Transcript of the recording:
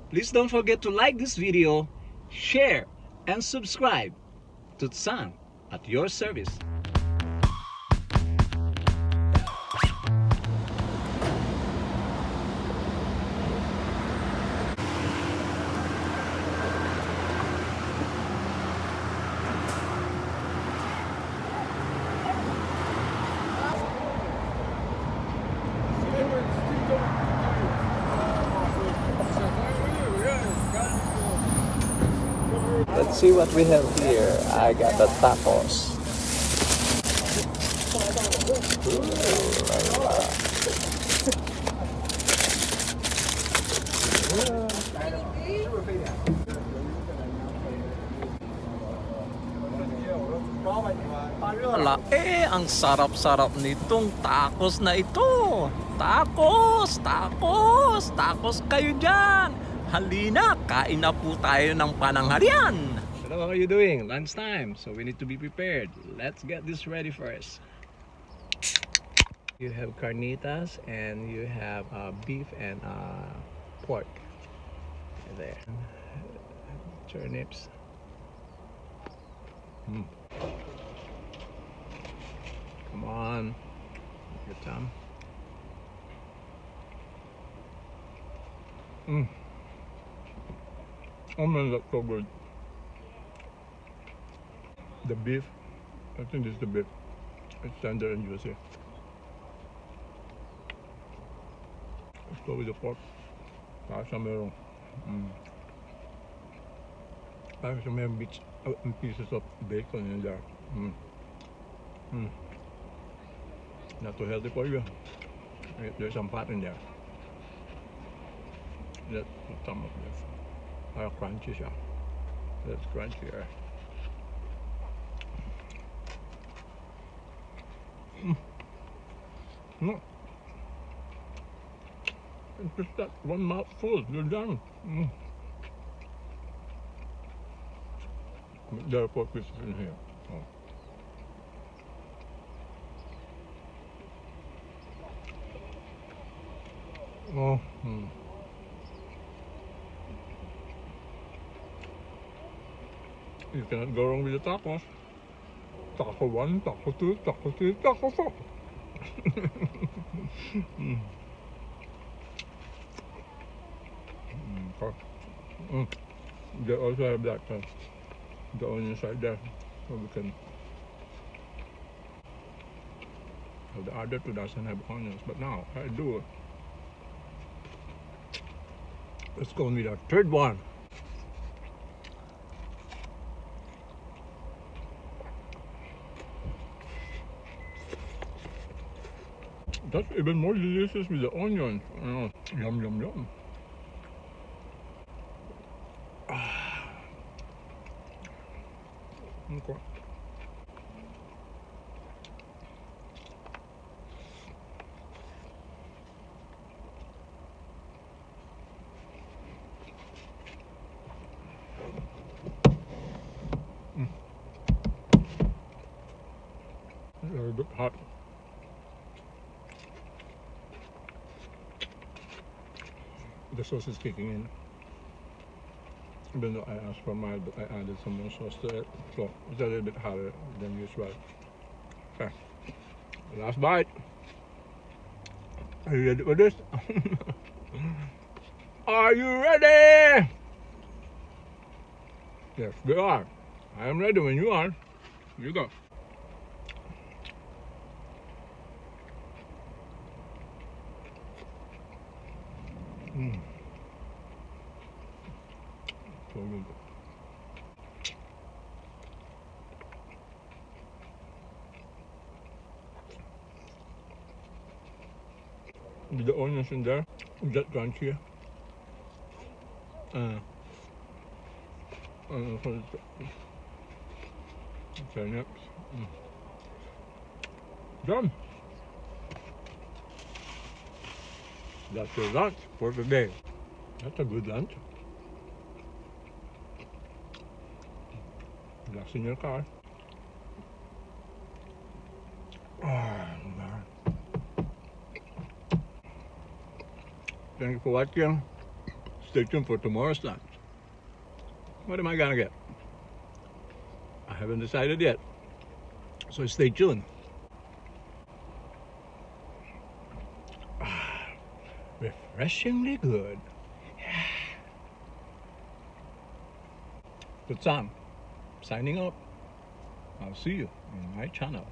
Please don't forget to like this video, share, and subscribe to Sun at your service. Let's see what we have here. I got the tacos. Ang sarap-sarap nitong tacos na ito. Tacos! Tacos! Tacos kayo dyan! Halina, kain na po tayo ng pananghalian. Hello, how are you doing? Lunchtime, so we need to be prepared. Let's get this ready first. You have carnitas and you have beef and pork. There. Turnips. Come on. Your tongue. Oh man, that's so good. The beef, I think this is the beef. It's tender and juicy. Let's go with the pork. Parang merong pieces of bacon in there. Not too healthy for you. There's some fat in there. That's some of this. Crunchy siya. That's crunchier. No. It's just that one mouthful, you're done. There are 4 pieces in here. You cannot go wrong with the tacos. Taco 1, taco 2, taco 3, taco 4. They also have that the onion side there, so we can. Well, the other two doesn't have onions, but now I do. Let's go with our third one. That's even more delicious with the onions. Yum, yum, yum. Okay. A little bit hot. The sauce is kicking in. Even though I asked for mild, but I added some more sauce to it, so it's a little bit hotter than usual. Okay, last bite. Are you ready for this? Are you ready? Yes, we are. I am ready when you are. You go. So good. With the onions in there, that crunchy. Turnips. Done. That's your lunch for the day. That's a good lunch. Relax in your car. Thank you for watching. stay tuned for tomorrow's lunch. What am I gonna get? I haven't decided yet. So stay tuned. Refreshingly good. Good Sam, signing up. I'll see you on my channel.